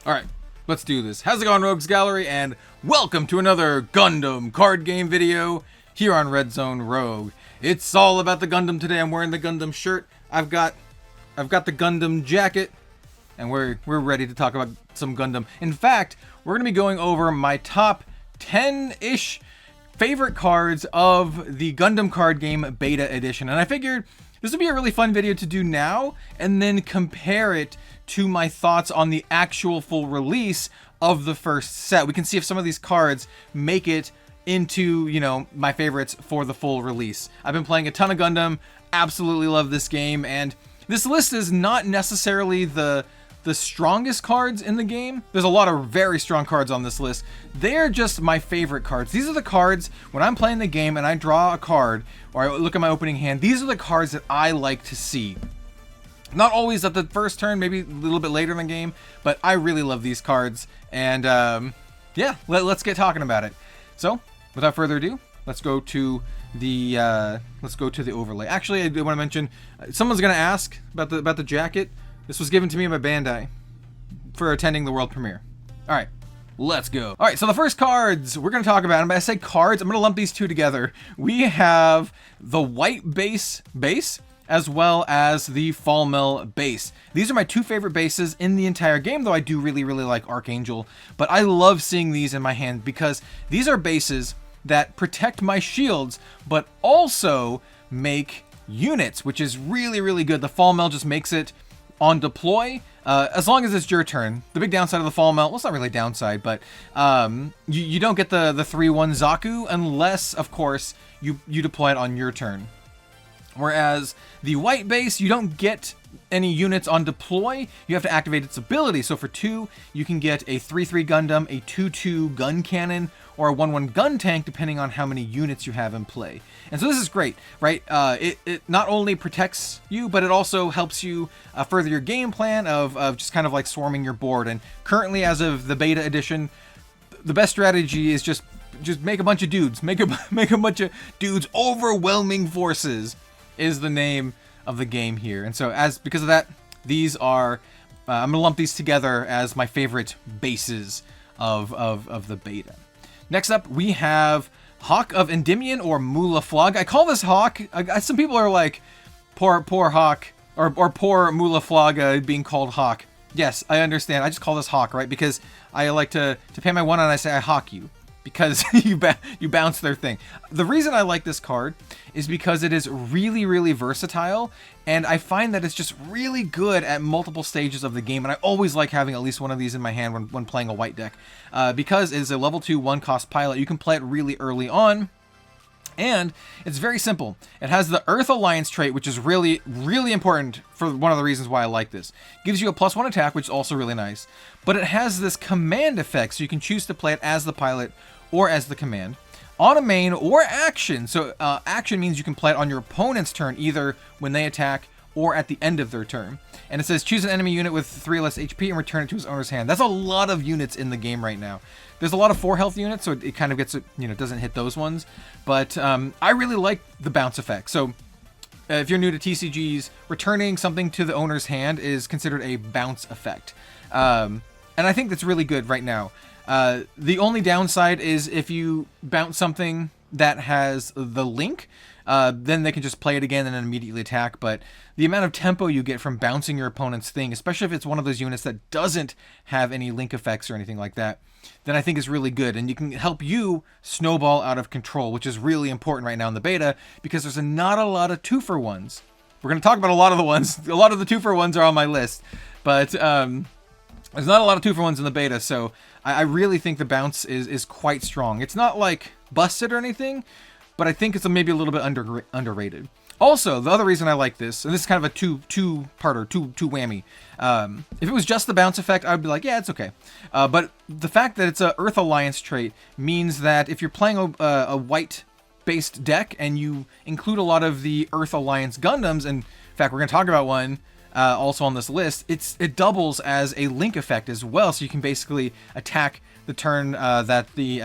Alright, let's do this. How's it going, Rogues Gallery? And welcome to another Gundam card game video here on Red Zone Rogue. It's all about the Gundam today. I'm wearing the Gundam shirt. I've got the Gundam jacket, and we're ready to talk about some Gundam. In fact, we're going to be going over my top 10-ish favorite cards of the Gundam Card Game Beta Edition. And I figured this would be a really fun video to do now, and then compare it to my thoughts on the actual full release of the first set. We can see if some of these cards make it into, you know, my favorites for the full release. I've been playing a ton of Gundam, absolutely love this game, and this list is not necessarily the strongest cards in the game. There's a lot of very strong cards on this list. They're just my favorite cards. These are the cards, when I'm playing the game and I draw a card, or I look at my opening hand, these are the cards that I like to see. Not always at the first turn, maybe a little bit later in the game, but I really love these cards. And yeah, let's get talking about it. So, without further ado, let's go to the overlay. Actually, I do want to mention, someone's gonna ask about the jacket. This was given to me by Bandai for attending the world premiere. All right, let's go. All right, so the first cards we're gonna talk about, and when I say cards, I'm gonna lump these two together. We have the white base, as well as the Fall Mill base. These are my two favorite bases in the entire game, though I do really like Archangel. But I love seeing these in my hand because these are bases that protect my shields, but also make units, which is really good. The Fall Mill just makes it on deploy, as long as it's your turn. The big downside of the Fall Mill, well, it's not really a downside, but you don't get the 3-1 Zaku unless, of course, you deploy it on your turn. Whereas the white base, you don't get any units on deploy, you have to activate its ability. So for 2, you can get a 3-3 Gundam, a 2-2 gun cannon, or a 1-1 Guntank, depending on how many units you have in play. And so this is great, right? It not only protects you, but it also helps you further your game plan of just kind of like swarming your board. And currently, as of the beta edition, the best strategy is just make a bunch of dudes. Make a bunch of dudes. Overwhelming forces is the name of the game here. And so because of that, these are, I'm gonna lump these together as my favorite bases of the beta. Next up, we have Hawk of Endymion, or Mula Flag. I call this Hawk. Some people are like, poor Hawk, or poor Mula Flag being called Hawk. Yes, I understand. I just call this Hawk, right? Because I like to pay my one and I say I hawk you. Because you bounce their thing. The reason I like this card is because it is really versatile, and I find that it's just really good at multiple stages of the game, and I always like having at least one of these in my hand when playing a white deck. Because it is a level 2 1-cost pilot, you can play it really early on, and it's very simple. It has the Earth Alliance trait, which is really important for one of the reasons why I like this. It gives you a +1 attack, which is also really nice. But it has this command effect, so you can choose to play it as the pilot or as the command, on a main or action. So action means you can play it on your opponent's turn, either when they attack or at the end of their turn. And it says choose an enemy unit with 3 less HP and return it to its owner's hand. That's a lot of units in the game right now. There's a lot of 4 health units, so it kind of gets, you know, doesn't hit those ones. But I really like the bounce effect. So if you're new to TCGs, returning something to the owner's hand is considered a bounce effect. And I think that's really good right now. The only downside is if you bounce something that has the link, then they can just play it again and then immediately attack. But the amount of tempo you get from bouncing your opponent's thing, especially if it's one of those units that doesn't have any link effects or anything like that, then I think is really good. And you can help you snowball out of control, which is really important right now in the beta, because there's not a lot of 2-for-1s. We're going to talk about a lot of the ones. A lot of the 2-for-1s are on my list. But there's not a lot of 2-for-1s in the beta, so I really think the bounce is quite strong. It's not like busted or anything, but I think it's maybe a little bit underrated. Also, the other reason I like this, and this is kind of a two-parter, two whammy. If it was just the bounce effect, I'd be like, yeah, it's okay. But the fact that it's a Earth Alliance trait means that if you're playing a white-based deck and you include a lot of the Earth Alliance Gundams, and in fact, we're going to talk about one also on this list, it doubles as a link effect as well, so you can basically attack the turn that the,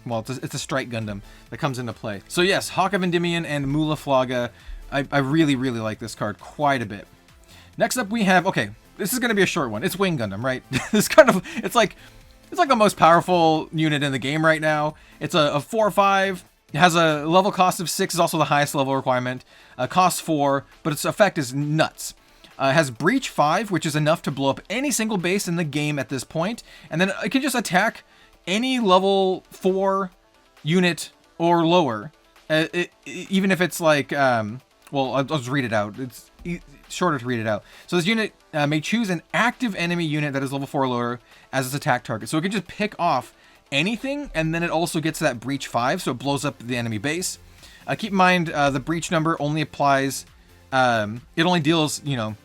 well, it's a strike Gundam that comes into play. So yes, Hawk of Endymion and Mula Flaga, I really like this card quite a bit. Next up we have, okay, this is going to be a short one. It's Wing Gundam, right? It's like the most powerful unit in the game right now. It's a 4/5. It has a level cost of 6, is also the highest level requirement. Cost 4, but its effect is nuts. It has Breach 5, which is enough to blow up any single base in the game at this point. And then it can just attack any level 4 unit or lower. Even if it's like, well, I'll just read it out. It's shorter to read it out. So this unit may choose an active enemy unit that is level 4 or lower as its attack target. So it can just pick off anything, and then it also gets that Breach 5, so it blows up the enemy base. Keep in mind, the Breach number only applies, it only deals, you know,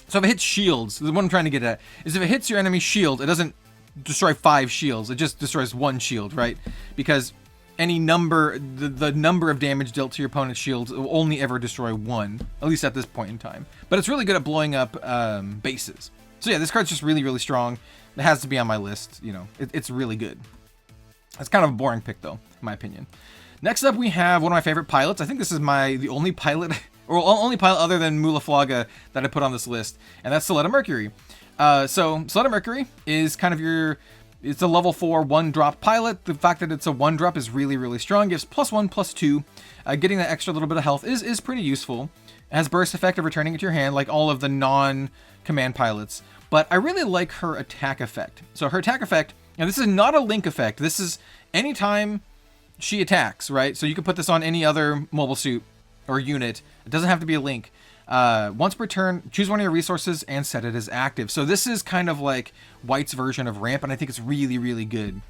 so if it hits shields, what I'm trying to get at is if it hits your enemy shield, it doesn't destroy 5 shields, it just destroys 1 shield, right? Because any number, the number of damage dealt to your opponent's shields will only ever destroy 1, at least at this point in time. But it's really good at blowing up bases. So yeah, this card's just really, really strong. It has to be on my list, you know, it's really good. It's kind of a boring pick though, in my opinion. Next up we have one of my favorite pilots. I think this is the only pilot, or only pilot other than Mulaflaga that I put on this list, and that's Suletta Mercury. So Suletta Mercury is kind of it's a level 4 1-drop pilot. The fact that it's a 1-drop is really, really strong. Gives +1, +2. Getting that extra little bit of health is pretty useful. It has burst effect of returning it to your hand, like all of the non-command pilots. But I really like her attack effect. So her attack effect, and this is not a link effect. This is anytime she attacks, right? So you can put this on any other mobile suit or unit. It doesn't have to be a link. Once per turn, choose one of your resources and set it as active. So this is kind of like White's version of ramp, and I think it's really, really good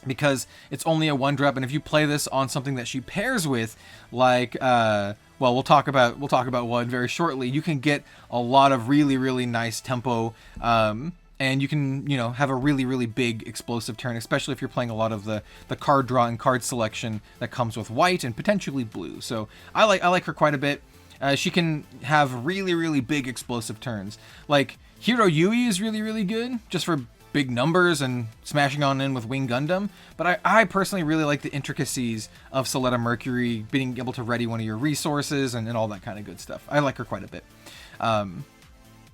because it's only a 1-drop. And if you play this on something that she pairs with, like, well, we'll talk about one very shortly. You can get a lot of really, really nice tempo, and you can, you know, have a really, really big explosive turn, especially if you're playing a lot of the card draw and card selection that comes with white and potentially blue. So I like her quite a bit. She can have really, really big explosive turns. Like, Hero Yui is really, really good, just for big numbers and smashing on in with Wing Gundam. But I personally really like the intricacies of Suletta Mercury, being able to ready one of your resources and all that kind of good stuff. I like her quite a bit.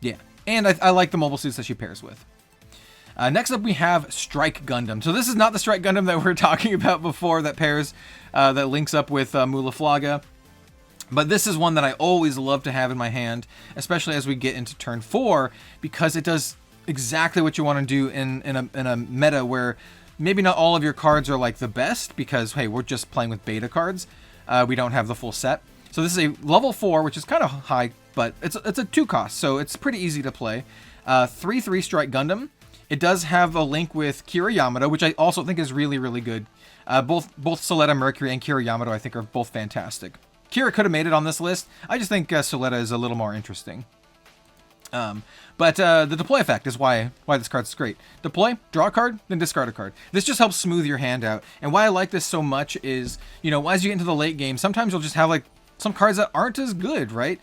Yeah, and I like the mobile suits that she pairs with. Next up, we have Strike Gundam. So this is not the Strike Gundam that we were talking about before that pairs, that links up with Mulaflaga. But this is one that I always love to have in my hand, especially as we get into turn 4, because it does exactly what you want to do in a meta where maybe not all of your cards are like the best, because, hey, we're just playing with beta cards. We don't have the full set. So this is a level 4, which is kind of high, but it's a 2 cost, so it's pretty easy to play. 3/3 Strike Gundam. It does have a link with Kira Yamato, which I also think is really, really good. Both Suletta Mercury and Kira Yamato, I think, are both fantastic. Kira could have made it on this list. I just think Suletta is a little more interesting. But the deploy effect is why this card's great. Deploy, draw a card, then discard a card. This just helps smooth your hand out. And why I like this so much is, you know, as you get into the late game, sometimes you'll just have like some cards that aren't as good, right?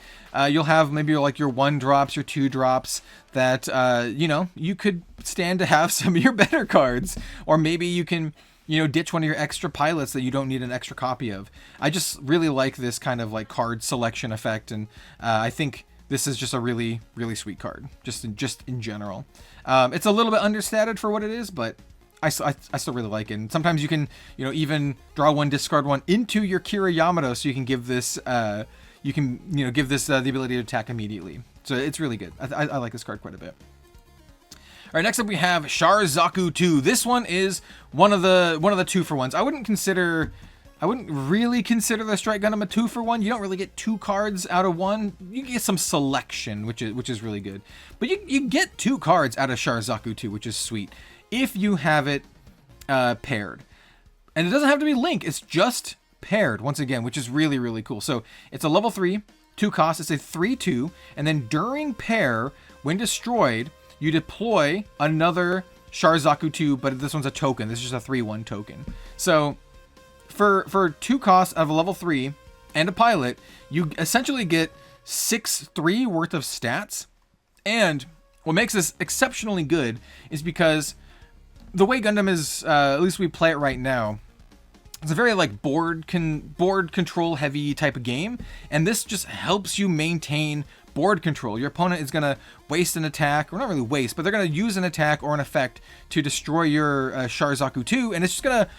You'll have maybe like your 1-drops, your 2-drops that, you know, you could stand to have some of your better cards. Or maybe you can, you know, ditch one of your extra pilots that you don't need an extra copy of. I just really like this kind of like card selection effect, and I think this is just a really, really sweet card, just in general. It's a little bit understated for what it is, but I still really like it. And sometimes you can, you know, even draw one, discard one into your Kira Yamato, so you can give this, the ability to attack immediately. So it's really good. I like this card quite a bit. All right, next up we have Char Zaku 2. This one is one of the 2-for-1s. I wouldn't really consider the Strike Gundam a 2-for-1. You don't really get 2 cards out of 1. You get some selection, which is really good. But you get 2 cards out of Char Zaku 2, which is sweet, if you have it paired. And it doesn't have to be link. It's just paired, once again, which is really, really cool. So it's a level 3, 2 cost. It's a 3/2. And then during pair, when destroyed, you deploy another Char Zaku 2, but this one's a token. This is just a 3/1 token. So for 2 costs out of a level 3 and a pilot, you essentially get 6/3 worth of stats. And what makes this exceptionally good is because the way Gundam is, at least we play it right now, it's a very like board control heavy type of game, and this just helps you maintain board control. Your opponent is going to waste an attack, or not really waste, but they're going to use an attack or an effect to destroy your Char Zaku 2, and it's just going to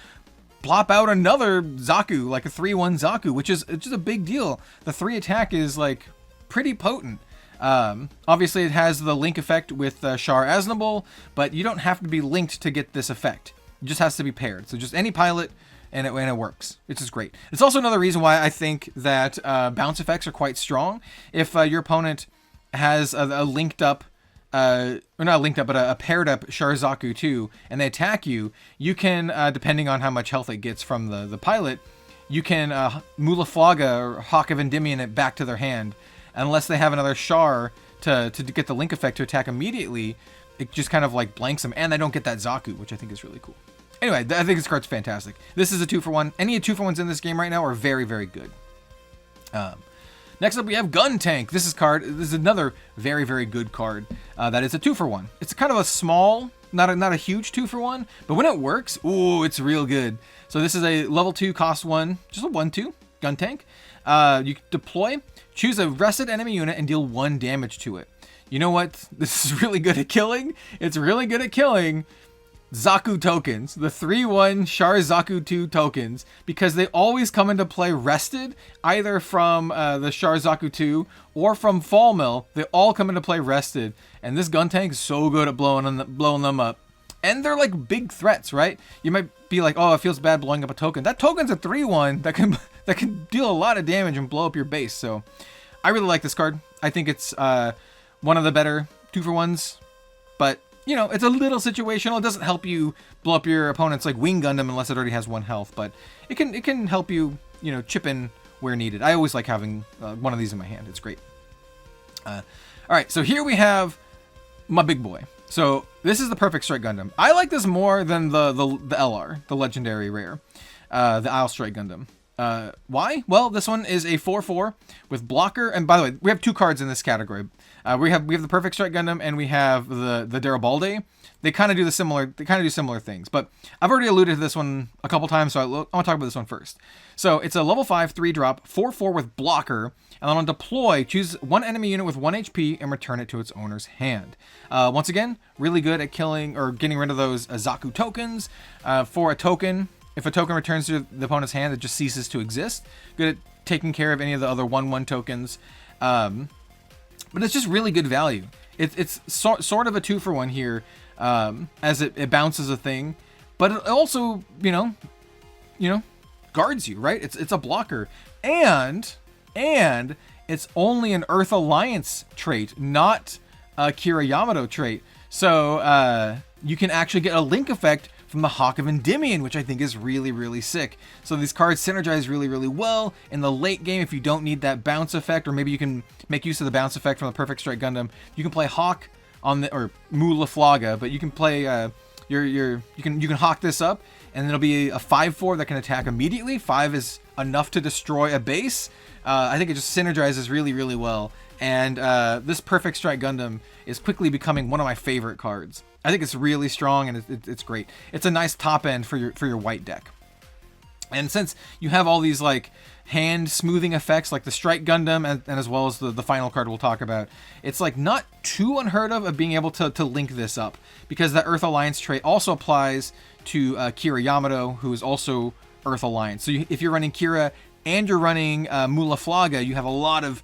plop out another Zaku, like a 3-1 Zaku, which is just a big deal. The 3 attack is like pretty potent. Obviously it has the link effect with Char Aznable, but you don't have to be linked to get this effect. It just has to be paired. So just any pilot, and it works. It's just great. It's also another reason why I think that bounce effects are quite strong. If your opponent has a linked up, or not linked up, but a paired up Char Zaku 2, and they attack you, you can, depending on how much health it gets from the pilot, you can Mulaflaga or Hawk of Endymion it back to their hand. Unless they have another Char to get the link effect to attack immediately, it just kind of like blanks them, and they don't get that Zaku, which I think is really cool. Anyway, I think this card's fantastic. This is a 2-for-1. Any 2-for-1s in this game right now are very, very good. Next up, we have Guntank. This is another very, very good card. That is a 2-for-1. It's kind of a small, not a huge 2-for-1, but when it works, ooh, it's real good. So this is a level 2, cost 1, just a 1/2 Guntank. You deploy, choose a rested enemy unit, and deal 1 damage to it. You know what? This is really good at killing. It's really good at killing Zaku tokens, the 3-1 Char Zaku 2 tokens, because they always come into play rested, either from the Char Zaku 2 or from Fall Mill. They all come into play rested, and this Guntank is so good at blowing them up. And they're like big threats, right? You might be like, oh, it feels bad blowing up a token. That token's a 3-1 that can deal a lot of damage and blow up your base. So I really like this card. I think it's one of the better 2-for-1s, but you know, it's a little situational. It doesn't help you blow up your opponent's like Wing Gundam unless it already has 1 health, but it can help you, you know, chip in where needed. I always like having one of these in my hand. It's great. All right, so here we have my big boy. So this is the Perfect Strike Gundam. I like this more than the LR, the legendary rare, the Isle Strike Gundam. Why? Well, this one is a 4/4 with blocker, and by the way, we have 2 cards in this category. We have the Perfect Strike Gundam, and we have the Darilbalde. They kind of do similar things, but I've already alluded to this one a couple times, so I want to talk about this one first. So it's a level 5 3-drop 4/4 with blocker, and then on deploy, choose 1 enemy unit with 1 HP and return it to its owner's hand. Once again, really good at killing or getting rid of those Zaku tokens. For a token, if a token returns to the opponent's hand, it just ceases to exist. Good at taking care of any of the other 1/1 tokens. But it's just really good value. It's sort of a 2-for-1 here, as it bounces a thing, but it also, you know, guards you, right? It's a blocker, and it's only an Earth Alliance trait, not a Kira Yamato trait. So you can actually get a link effect from the Hawk of Endymion, which I think is really, really sick. So these cards synergize really, really well in the late game. If you don't need that bounce effect, or maybe you can make use of the bounce effect from the Perfect Strike Gundam, you can play Hawk on the, or Mulaflaga, but you can play you can Hawk this up, and it'll be a 5/4 that can attack immediately. 5 is enough to destroy a base. I think it just synergizes really, really well. And this Perfect Strike Gundam is quickly becoming one of my favorite cards. I think it's really strong, and it's great. It's a nice top end for your white deck. And since you have all these like hand smoothing effects, like the Strike Gundam, and as well as the final card we'll talk about, it's like not too unheard of being able to link this up, because the Earth Alliance trait also applies to Kira Yamato, who is also Earth Alliance. So if you're running Kira and you're running Mulaflaga, you have a lot of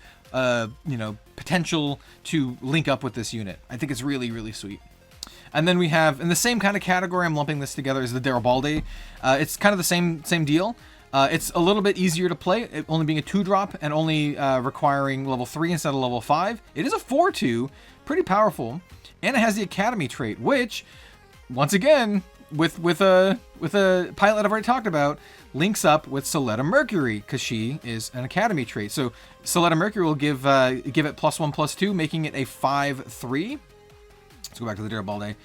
potential to link up with this unit. I think it's really, really sweet. And then we have, in the same kind of category, I'm lumping this together, is the Darilbalde. It's kind of the same deal. It's a little bit easier to play, it only being a 2-drop and only requiring level 3 instead of level 5. It is a 4/2, pretty powerful, and it has the Academy trait, which, once again, with a pilot I've already talked about, links up with Suletta Mercury, because she is an Academy trait. So Suletta Mercury will give it +1/+2, making it a 5/3. Let's go back to the Darilbalde,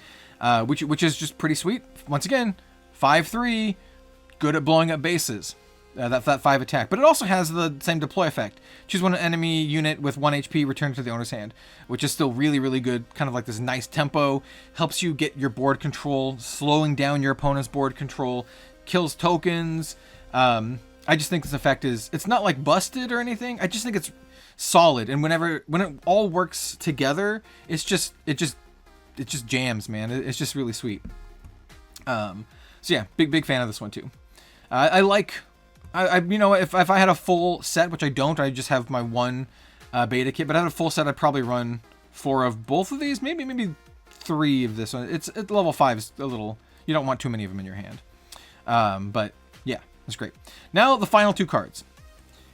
which is just pretty sweet. Once again, 5/3, good at blowing up bases. That 5 attack, but it also has the same deploy effect. Choose 1 enemy unit with 1 HP, return to the owner's hand, which is still really, really good. Kind of like this nice tempo, helps you get your board control, slowing down your opponent's board control, kills tokens. I just think this effect it's not like busted or anything. I just think it's solid. And when it all works together, it just jams, man. It's just really sweet. So yeah, big fan of this one too. I you know, if I had a full set, which I don't, I just have my one beta kit, but I had a full set, I'd probably run 4 of both of these, maybe 3 of this one. It's level 5 is a little, you don't want too many of them in your hand. But yeah, it's great. Now the final 2 cards.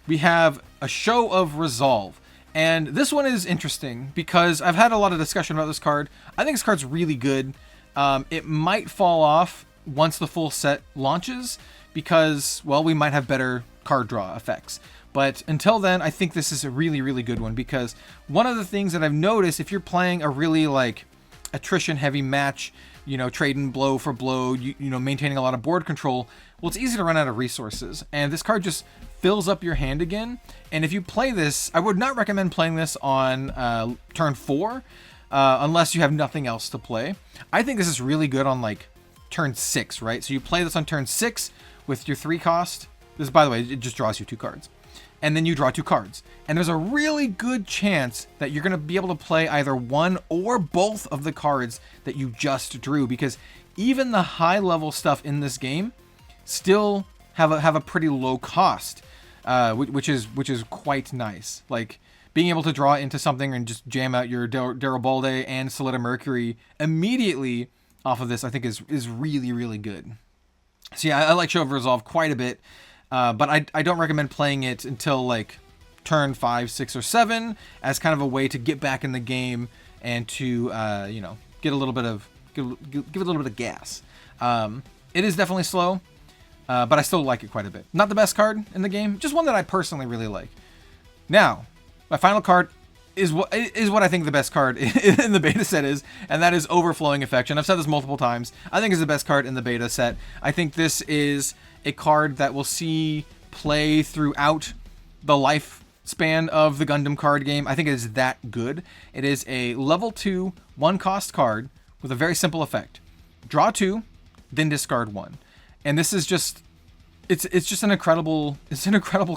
We have a Show of Resolve. And this one is interesting because I've had a lot of discussion about this card. I think this card's really good. It might fall off once the full set launches because, well, we might have better card draw effects. But until then, I think this is a really, really good one because one of the things that I've noticed, if you're playing a really like attrition heavy match, you know, trading blow for blow, you know, maintaining a lot of board control, well, it's easy to run out of resources. And this card just fills up your hand again. And if you play this, I would not recommend playing this on turn 4 unless you have nothing else to play. I think this is really good on like turn 6, right? So you play this on turn 6 with your 3 cost. This, by the way, it just draws you 2 cards. And then you draw 2 cards. And there's a really good chance that you're going to be able to play either one or both of the cards that you just drew, because even the high level stuff in this game still have a pretty low cost, which is quite nice. Like being able to draw into something and just jam out your Darilbalde and Suletta Mercury immediately off of this, I think is really, really good. So yeah, I like Show of Resolve quite a bit. But I don't recommend playing it until like turn 5, 6, or 7 as kind of a way to get back in the game and to you know, give it a little bit of gas. It is definitely slow, but I still like it quite a bit. Not the best card in the game, just one that I personally really like. Now, my final card is what I think the best card in the beta set is, and that is Overflowing Affection. I've said this multiple times. I think it's the best card in the beta set. I think this is a card that will see play throughout the lifespan of the Gundam card game. I think it is that good. It is a level 2, 1-cost card with a very simple effect. Draw 2, then discard 1. And this is just, it's just an incredible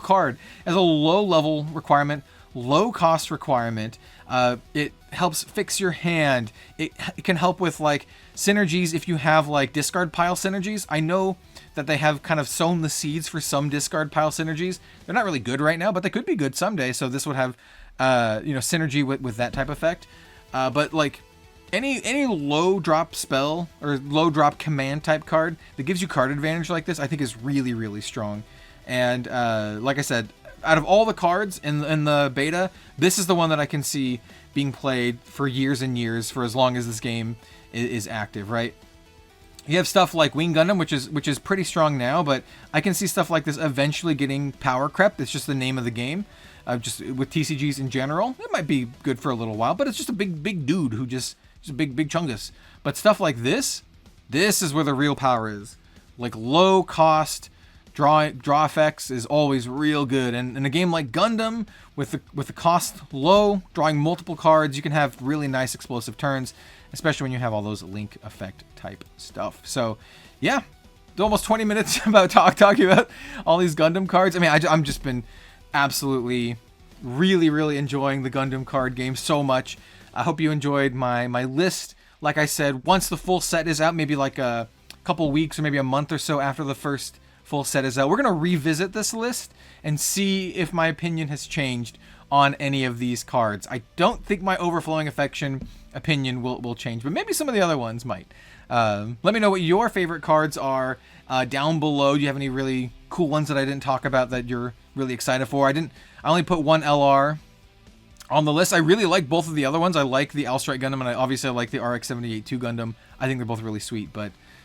card. It has a low level requirement, low cost requirement. It helps fix your hand. It can help with like synergies if you have like discard pile synergies. I know that they have kind of sown the seeds for some discard pile synergies. They're not really good right now, but they could be good someday. So this would have you know, synergy with that type of effect. But like any low drop spell or low drop command type card that gives you card advantage like this, I think is really, really strong. And like I said, out of all the cards in the beta, this is the one that I can see being played for years and years, for as long as this game is active, right? You have stuff like Wing Gundam, which is pretty strong now, but I can see stuff like this eventually getting power crept. It's just the name of the game. Just with TCGs in general, it might be good for a little while, but it's just a big dude who just a big chungus. But stuff like this is where the real power is. Like low cost draw effects is always real good, and in a game like Gundam with the cost low, drawing multiple cards, you can have really nice explosive turns, especially when you have all those link effect type stuff. So yeah, almost 20 minutes about talking about all these Gundam cards. I mean, I'm just been absolutely really enjoying the Gundam card game so much. I hope you enjoyed my list. Like I said, once the full set is out, maybe like a couple weeks or maybe a month or so after the first full set is out, we're going to revisit this list and see if my opinion has changed on any of these cards. I don't think my Overflowing Affection opinion will change, but maybe some of the other ones might. Let me know what your favorite cards are down below. Do you have any really cool ones that I didn't talk about that you're really excited for? I only put one LR on the list. I really like both of the other ones. I like the L-Strike Gundam, and I obviously like the RX-78-2 Gundam. I think they're both really sweet,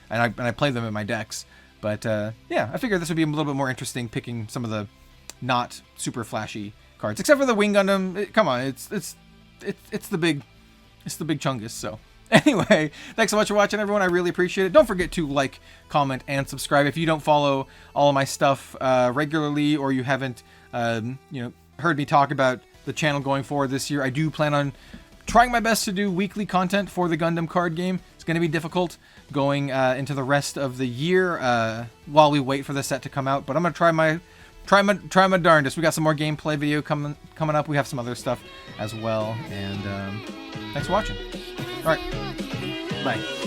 and I play them in my decks. But yeah, I figured this would be a little bit more interesting, picking some of the not super flashy cards, except for the Wing Gundam. Come on, it's the big chungus. So anyway, thanks so much for watching, everyone. I really appreciate it. Don't forget to like, comment, and subscribe if you don't follow all of my stuff regularly, or you haven't heard me talk about the channel going forward this year. I do plan on trying my best to do weekly content for the Gundam card game. It's going to be difficult going into the rest of the year while we wait for the set to come out, but I'm going to try my try my darndest. We got some more gameplay video coming up. We have some other stuff as well. And thanks for watching. All right. Bye.